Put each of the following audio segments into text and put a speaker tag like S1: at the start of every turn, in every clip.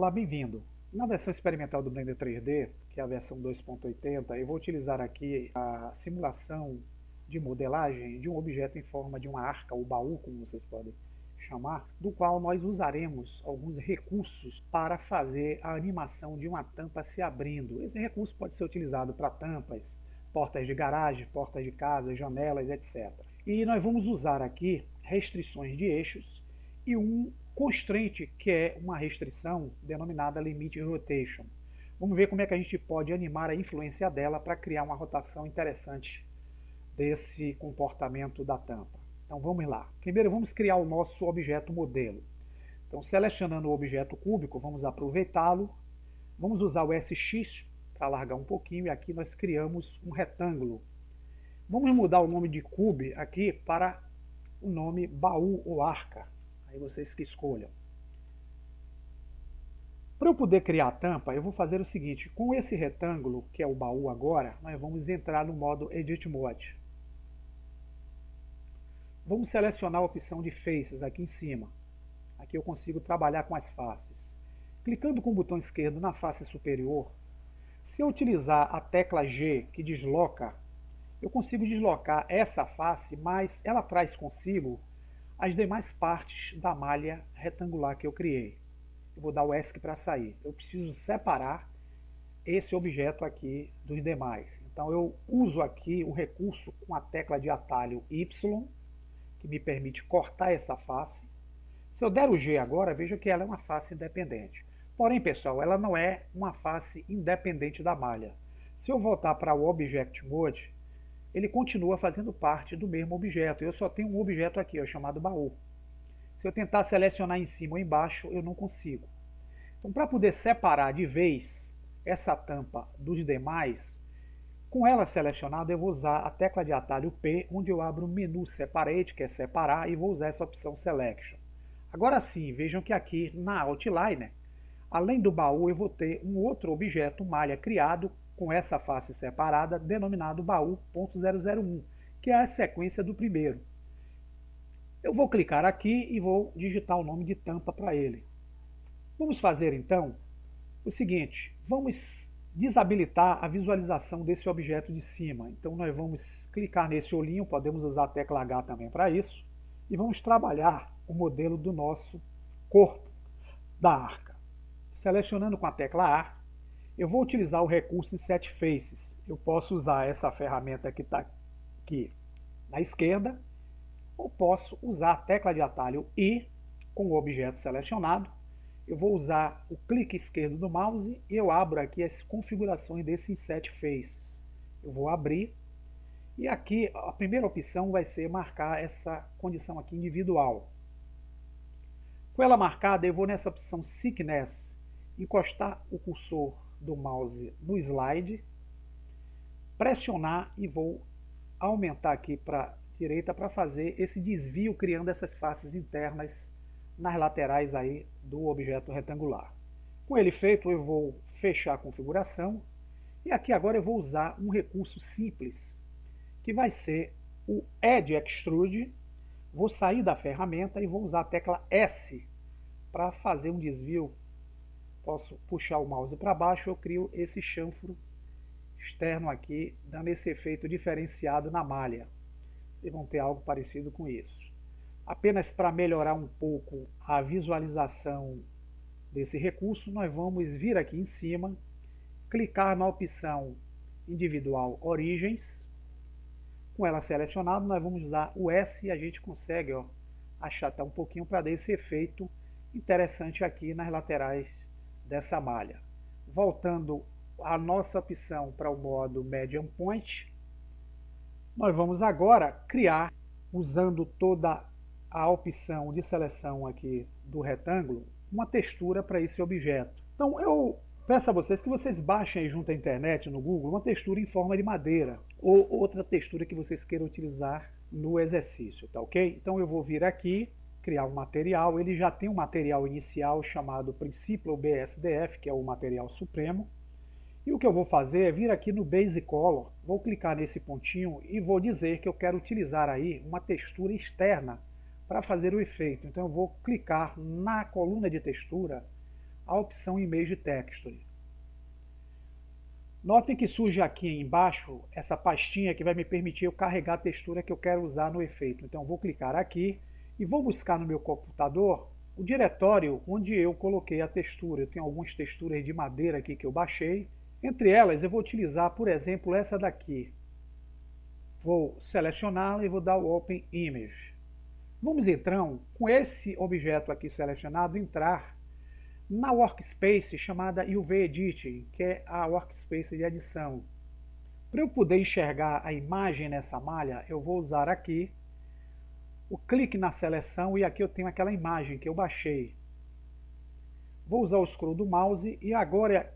S1: Olá, bem-vindo! Na versão experimental do Blender 3D, que é a versão 2.80, eu vou utilizar aqui a simulação de modelagem de um objeto em forma de uma arca, ou baú, como vocês podem chamar, do qual nós usaremos alguns recursos para fazer a animação de uma tampa se abrindo. Esse recurso pode ser utilizado para tampas, portas de garagem, portas de casa, janelas, etc. E nós vamos usar aqui restrições de eixos e um constraint, que é uma restrição denominada Limit Rotation. Vamos ver como é que a gente pode animar a influência dela para criar uma rotação interessante desse comportamento da tampa. Então vamos lá. Primeiro vamos criar o nosso objeto modelo. Então, selecionando o objeto cúbico, vamos aproveitá-lo. Vamos usar o SX para alargar um pouquinho, e aqui nós criamos um retângulo. Vamos mudar o nome de cube aqui para o nome baú ou arca. Aí vocês que escolham. Para eu poder criar a tampa, eu vou fazer o seguinte: com esse retângulo, que é o baú agora, nós vamos entrar no modo Edit Mode. Vamos selecionar a opção de Faces aqui em cima. Aqui eu consigo trabalhar com as faces. Clicando com o botão esquerdo na face superior, se eu utilizar a tecla G, que desloca, eu consigo deslocar essa face, mas ela traz consigo as demais partes da malha retangular que eu criei. Eu vou dar o ESC para sair. Eu preciso separar esse objeto aqui dos demais. Então eu uso aqui o recurso com a tecla de atalho Y, que me permite cortar essa face. Se eu der o G agora, veja que ela é uma face independente. Porém, pessoal, ela não é uma face independente da malha. Se eu voltar para o Object Mode, ele continua fazendo parte do mesmo objeto. Eu só tenho um objeto aqui, ó, chamado baú. Se eu tentar selecionar em cima ou embaixo, eu não consigo. Então, para poder separar de vez essa tampa dos demais, com ela selecionada, eu vou usar a tecla de atalho P, onde eu abro o menu Separate, que é separar, e vou usar essa opção Selection. Agora sim, vejam que aqui na Outliner, além do baú, eu vou ter um outro objeto malha criado com essa face separada, denominado baú.001, que é a sequência do primeiro. Eu vou clicar aqui e vou digitar o nome de tampa para ele. Vamos fazer então o seguinte: vamos desabilitar a visualização desse objeto de cima. Então nós vamos clicar nesse olhinho, podemos usar a tecla H também para isso, e vamos trabalhar o modelo do nosso corpo da arca. Selecionando com a tecla A, eu vou utilizar o recurso Set Faces. Eu posso usar essa ferramenta que está aqui na esquerda, ou posso usar a tecla de atalho I com o objeto selecionado. Eu vou usar o clique esquerdo do mouse e eu abro aqui as configurações desse Set Faces. Eu vou abrir e aqui a primeira opção vai ser marcar essa condição aqui individual. Com ela marcada, eu vou nessa opção Thickness, encostar o cursor do mouse no slide, pressionar e vou aumentar aqui para a direita para fazer esse desvio, criando essas faces internas nas laterais aí do objeto retangular. Com ele feito, eu vou fechar a configuração e aqui agora eu vou usar um recurso simples, que vai ser o Edge Extrude. Vou sair da ferramenta e vou usar a tecla S para fazer um desvio. Posso puxar o mouse para baixo, eu crio esse chanfro externo aqui, dando esse efeito diferenciado na malha. Vocês vão ter algo parecido com isso. Apenas para melhorar um pouco a visualização desse recurso, nós vamos vir aqui em cima, clicar na opção individual Origens. Com ela selecionada, nós vamos usar o S e a gente consegue, ó, achatar um pouquinho para dar esse efeito interessante aqui nas laterais dessa malha. Voltando a nossa opção para o modo Medium Point, nós vamos agora criar, usando toda a opção de seleção aqui do retângulo, uma textura para esse objeto. Então eu peço a vocês que vocês baixem aí junto à internet, no Google, uma textura em forma de madeira, ou outra textura que vocês queiram utilizar no exercício, tá ok? Então eu vou vir aqui, criar um material. Ele já tem um material inicial chamado Principal BSDF, que é o material supremo. E o que eu vou fazer é vir aqui no Base Color, vou clicar nesse pontinho e vou dizer que eu quero utilizar aí uma textura externa para fazer o efeito. Então eu vou clicar na coluna de textura, a opção Image Texture. Notem que surge aqui embaixo essa pastinha que vai me permitir eu carregar a textura que eu quero usar no efeito. Então vou clicar aqui e vou buscar no meu computador o diretório onde eu coloquei a textura. Eu tenho algumas texturas de madeira aqui que eu baixei. Entre elas eu vou utilizar, por exemplo, essa daqui. Vou selecioná-la e vou dar o Open Image. Vamos então, com esse objeto aqui selecionado, entrar na workspace chamada UV Editing, que é a workspace de adição. Para eu poder enxergar a imagem nessa malha, eu vou usar aqui o clique na seleção e aqui eu tenho aquela imagem que eu baixei. Vou usar o scroll do mouse e agora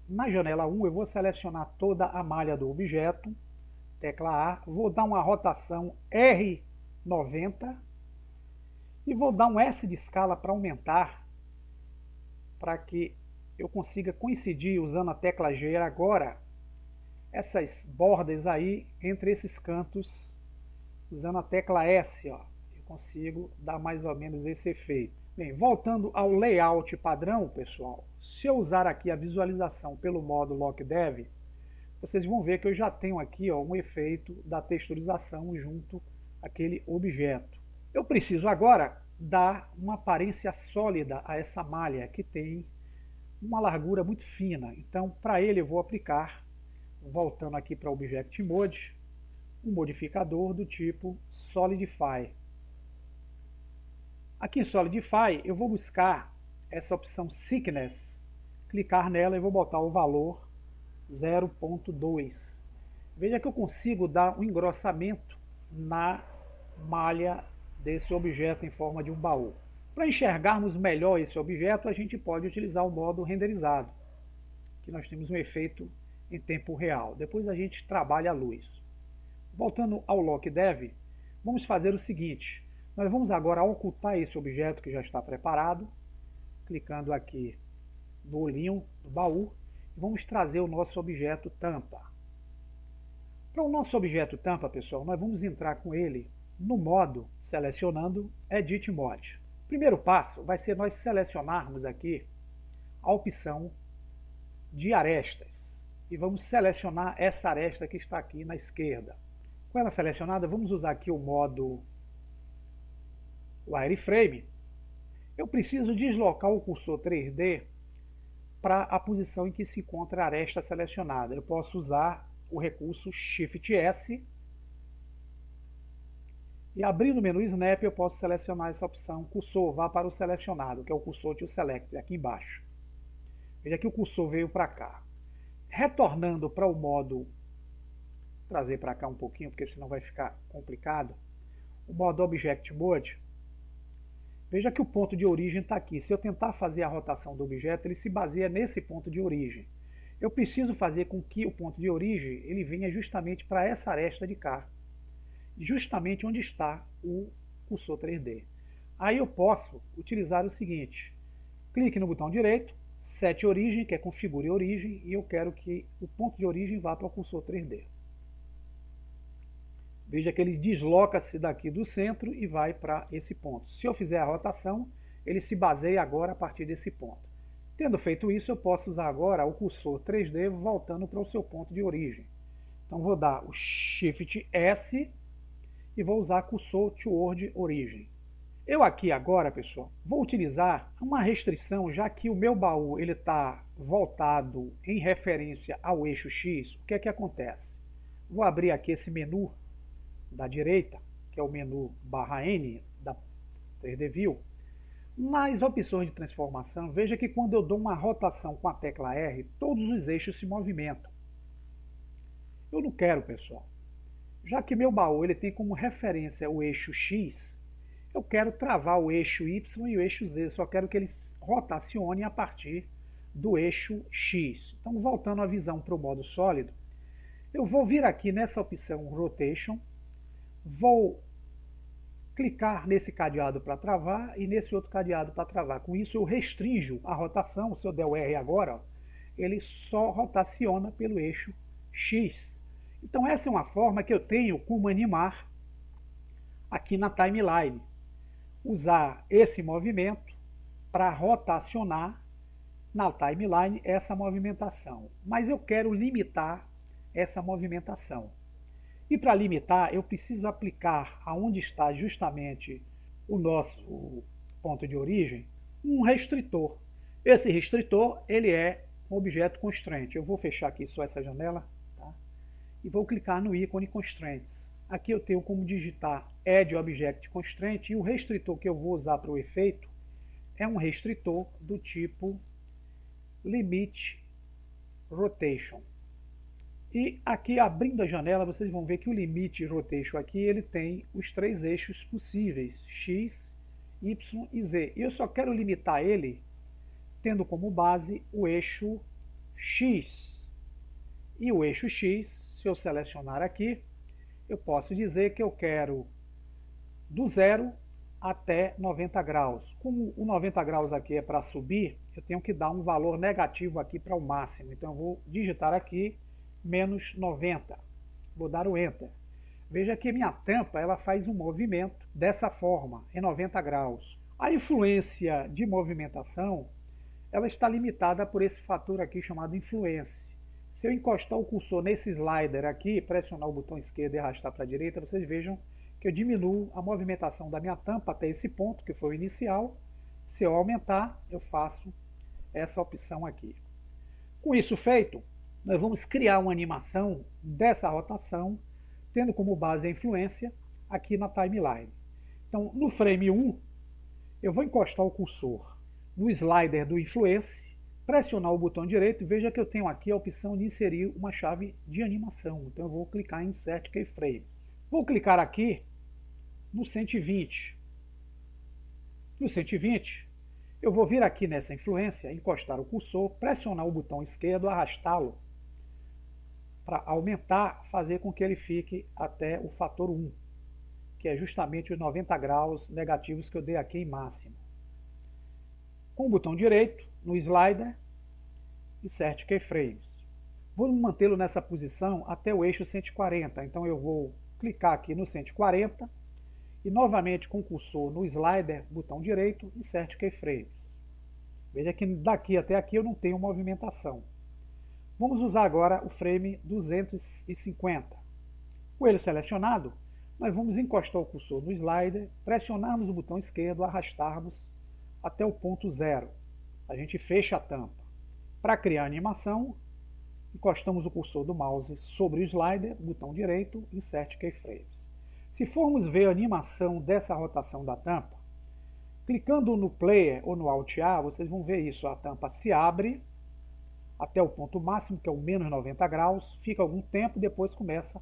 S1: na janela 1 eu vou selecionar toda a malha do objeto, tecla A, vou dar uma rotação R90 e vou dar um S de escala para aumentar, para que eu consiga coincidir usando a tecla G agora essas bordas aí entre esses cantos, usando a tecla S, ó, eu consigo dar mais ou menos esse efeito. Bem, voltando ao layout padrão, pessoal, se eu usar aqui a visualização pelo modo LockDev, vocês vão ver que eu já tenho aqui, ó, um efeito da texturização junto àquele objeto. Eu preciso agora dar uma aparência sólida a essa malha que tem uma largura muito fina. Então, para ele eu vou aplicar, voltando aqui para o Object Mode, um modificador do tipo Solidify. Aqui em Solidify eu vou buscar essa opção Thickness, clicar nela e vou botar o valor 0.2. Veja que eu consigo dar um engrossamento na malha desse objeto em forma de um baú. Para enxergarmos melhor esse objeto, a gente pode utilizar o modo renderizado, que nós temos um efeito em tempo real. Depois a gente trabalha a luz. Voltando ao LockDev, vamos fazer o seguinte. Nós vamos agora ocultar esse objeto que já está preparado, clicando aqui no olhinho do baú, e vamos trazer o nosso objeto tampa. Para o nosso objeto tampa, pessoal, nós vamos entrar com ele no modo, selecionando Edit Mode. O primeiro passo vai ser nós selecionarmos aqui a opção de arestas. E vamos selecionar essa aresta que está aqui na esquerda. Com ela selecionada, vamos usar aqui o modo Wireframe. Eu preciso deslocar o cursor 3D para a posição em que se encontra a aresta selecionada. Eu posso usar o recurso Shift S e abrindo o menu Snap eu posso selecionar essa opção cursor vá para o selecionado, que é o cursor to select, aqui embaixo. Veja que o cursor veio para cá. Retornando para o modo, trazer para cá um pouquinho, porque senão vai ficar complicado, o modo Object Mode, veja que o ponto de origem está aqui. Se eu tentar fazer a rotação do objeto, ele se baseia nesse ponto de origem. Eu preciso fazer com que o ponto de origem ele venha justamente para essa aresta de cá, justamente onde está o cursor 3D. Aí eu posso utilizar o seguinte, clique no botão direito, Set Origem, que é Configure Origem, e eu quero que o ponto de origem vá para o cursor 3D. Veja que ele desloca-se daqui do centro e vai para esse ponto. Se eu fizer a rotação, ele se baseia agora a partir desse ponto. Tendo feito isso, eu posso usar agora o cursor 3D voltando para o seu ponto de origem. Então vou dar o Shift S e vou usar cursor Toward Origin. Eu aqui agora, pessoal, vou utilizar uma restrição, já que o meu baú ele está voltado em referência ao eixo X. O que é que acontece? Vou abrir aqui esse menu da direita, que é o menu /N da 3D View. Nas opções de transformação, veja que quando eu dou uma rotação com a tecla R, todos os eixos se movimentam. Eu não quero, pessoal. Já que meu baú ele tem como referência o eixo X, eu quero travar o eixo Y e o eixo Z, só quero que eles rotacionem a partir do eixo X. Então, voltando a visão para o modo sólido, eu vou vir aqui nessa opção Rotation, vou clicar nesse cadeado para travar e nesse outro cadeado para travar. Com isso eu restringo a rotação. Se eu der o R agora, ó, ele só rotaciona pelo eixo X. Então essa é uma forma que eu tenho como animar aqui na timeline. Usar esse movimento para rotacionar na timeline essa movimentação, mas eu quero limitar essa movimentação. E para limitar, eu preciso aplicar aonde está justamente o nosso ponto de origem, um restritor. Esse restritor, ele é um objeto constraint. Eu vou fechar aqui só essa janela, tá? E vou clicar no ícone Constraints. Aqui eu tenho como digitar Add Object Constraint, e o restritor que eu vou usar para o efeito é um restritor do tipo Limit Rotation. E aqui, abrindo a janela, vocês vão ver que o Limit Rotation aqui, ele tem os 3 eixos possíveis, X, Y e Z. E eu só quero limitar ele tendo como base o eixo X. E o eixo X, se eu selecionar aqui, eu posso dizer que eu quero do 0 até 90 graus. Como o 90 graus aqui é para subir, eu tenho que dar um valor negativo aqui para o máximo. Então eu vou digitar aqui menos 90. Vou dar o Enter. Veja que minha tampa ela faz um movimento dessa forma, em 90 graus. A influência de movimentação ela está limitada por esse fator aqui chamado influência. Se eu encostar o cursor nesse slider aqui, pressionar o botão esquerdo e arrastar para a direita, vocês vejam que eu diminuo a movimentação da minha tampa até esse ponto, que foi o inicial. Se eu aumentar, eu faço essa opção aqui. Com isso feito, nós vamos criar uma animação dessa rotação, tendo como base a influência aqui na timeline. Então, no frame 1, eu vou encostar o cursor no slider do influence, pressionar o botão direito e veja que eu tenho aqui a opção de inserir uma chave de animação. Então eu vou clicar em Insert Keyframe. Vou clicar aqui no 120. No 120, eu vou vir aqui nessa influência, encostar o cursor, pressionar o botão esquerdo, arrastá-lo para aumentar, fazer com que ele fique até o fator 1, que é justamente os 90 graus negativos que eu dei aqui em máximo. Com o botão direito, no slider, Insert Keyframes. Vou mantê-lo nessa posição até o eixo 140, então eu vou clicar aqui no 140 e novamente com o cursor no slider, botão direito, Insert Keyframes. Veja que daqui até aqui eu não tenho movimentação. Vamos usar agora o frame 250. Com ele selecionado, nós vamos encostar o cursor no slider, pressionarmos o botão esquerdo, arrastarmos até o ponto 0. A gente fecha a tampa. Para criar a animação, encostamos o cursor do mouse sobre o slider, botão direito, Insert Keyframes. Se formos ver a animação dessa rotação da tampa, clicando no Player ou no Alt A, vocês vão ver isso. A tampa se abre até o ponto máximo, que é o menos 90 graus, fica algum tempo e depois começa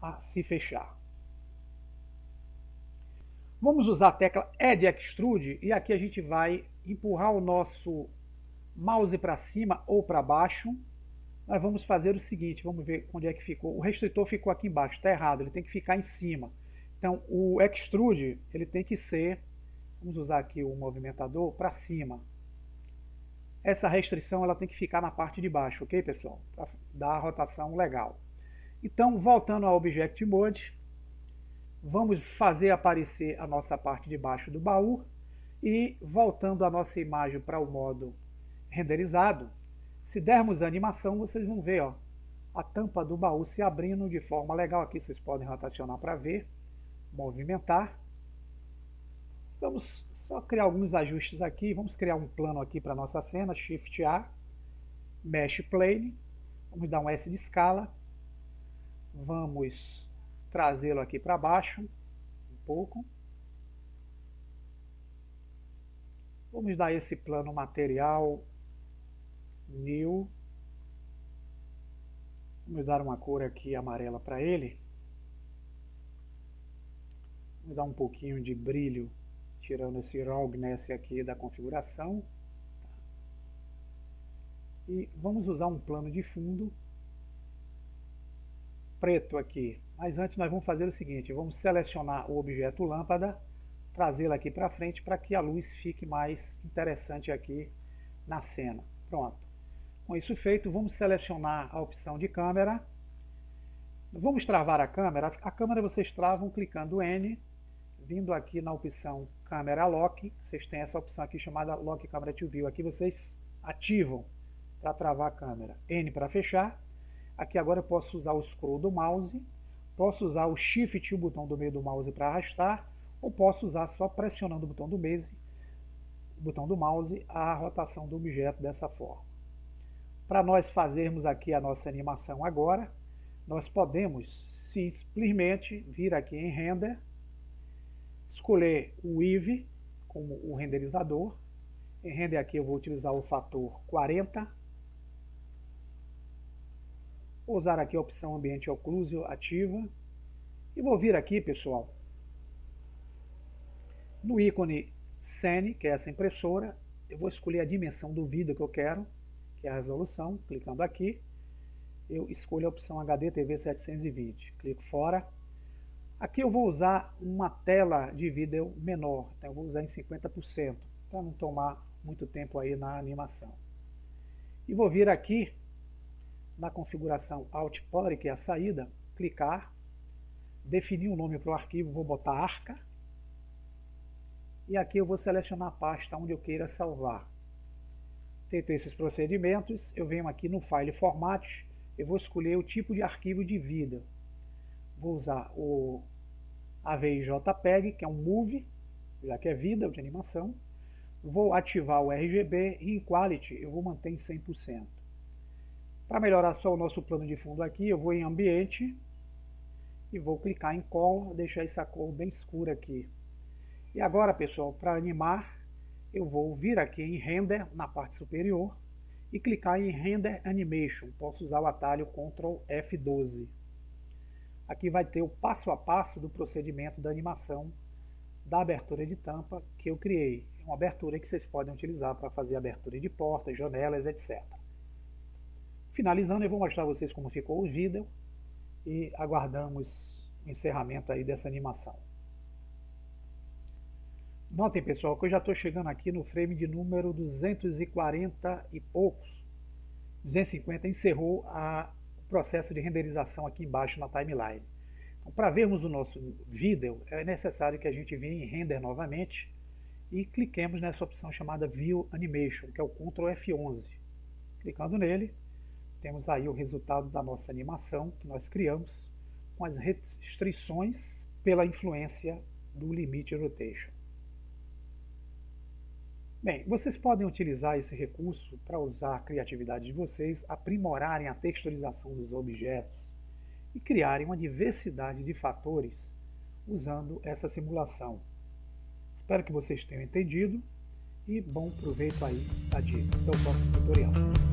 S1: a se fechar. Vamos usar a tecla Add Extrude e aqui a gente vai empurrar o nosso mouse para cima ou para baixo. Nós vamos fazer o seguinte, vamos ver onde é que ficou. O restritor ficou aqui embaixo, está errado, ele tem que ficar em cima. Então o Extrude ele tem que ser, vamos usar aqui o movimentador, para cima. Essa restrição ela tem que ficar na parte de baixo, ok pessoal? Para dar a rotação legal. Então voltando ao Object Mode, vamos fazer aparecer a nossa parte de baixo do baú e voltando a nossa imagem para o modo renderizado, se dermos a animação, vocês vão ver ó, a tampa do baú se abrindo de forma legal. Aqui vocês podem rotacionar para ver, movimentar. Vamos só criar alguns ajustes aqui, vamos criar um plano aqui para a nossa cena, Shift A, Mesh Plane, vamos dar um S de escala, vamos trazê-lo aqui para baixo um pouco. Vamos dar esse plano material, New. Vamos dar uma cor aqui amarela para ele. Vamos dar um pouquinho de brilho, tirando esse roughness aqui da configuração. E vamos usar um plano de fundo preto aqui. Mas antes nós vamos fazer o seguinte, vamos selecionar o objeto lâmpada, trazê-la aqui para frente para que a luz fique mais interessante aqui na cena. Pronto. Com isso feito, vamos selecionar a opção de câmera. Vamos travar a câmera. A câmera vocês travam clicando N, vindo aqui na opção Camera Lock. Vocês têm essa opção aqui chamada Lock Camera to View. Aqui vocês ativam para travar a câmera, N para fechar. Aqui agora eu posso usar o scroll do mouse, posso usar o Shift e o botão do meio do mouse para arrastar, ou posso usar só pressionando o botão do mouse, a rotação do objeto dessa forma. Para nós fazermos aqui a nossa animação agora, nós podemos simplesmente vir aqui em Render, escolher o Eevee como o renderizador. Em Render aqui eu vou utilizar o fator 40. Vou usar aqui a opção Ambiente Occlusio ativa. E vou vir aqui, pessoal, no ícone Scene, que é essa impressora. Eu vou escolher a dimensão do vídeo que eu quero, que é a resolução. Clicando aqui, eu escolho a opção HD TV 720. Clico fora. Aqui eu vou usar uma tela de vídeo menor, então eu vou usar em 50%, para não tomar muito tempo aí na animação. E vou vir aqui na configuração Alt Poly, que é a saída, clicar, definir um nome para o arquivo, vou botar Arca, e aqui eu vou selecionar a pasta onde eu queira salvar. Feito esses procedimentos, eu venho aqui no File Format, eu vou escolher o tipo de arquivo de vídeo. Vou usar o AVI JPEG, que é um MOV, já que é vídeo de animação. Vou ativar o RGB e em Quality eu vou manter em 100%. Para melhorar só o nosso plano de fundo aqui, eu vou em Ambiente e vou clicar em Color, deixar essa cor bem escura aqui. E agora, pessoal, para animar, eu vou vir aqui em Render, na parte superior, e clicar em Render Animation. Posso usar o atalho Ctrl F12. Aqui vai ter o passo a passo do procedimento da animação da abertura de tampa que eu criei. É uma abertura que vocês podem utilizar para fazer abertura de portas, janelas, etc. Finalizando, eu vou mostrar a vocês como ficou o vídeo e aguardamos o encerramento aí dessa animação. Notem, pessoal, que eu já estou chegando aqui no frame de número 240 e poucos. 250 encerrou o processo de renderização aqui embaixo na timeline. Então, para vermos o nosso vídeo, é necessário que a gente venha em Render novamente e cliquemos nessa opção chamada View Animation, que é o Ctrl F11. Clicando nele, temos aí o resultado da nossa animação que nós criamos, com as restrições pela influência do Limit Rotation. Bem, vocês podem utilizar esse recurso para usar a criatividade de vocês, aprimorarem a texturização dos objetos e criarem uma diversidade de fatores usando essa simulação. Espero que vocês tenham entendido e bom proveito aí da dica. Até o próximo tutorial.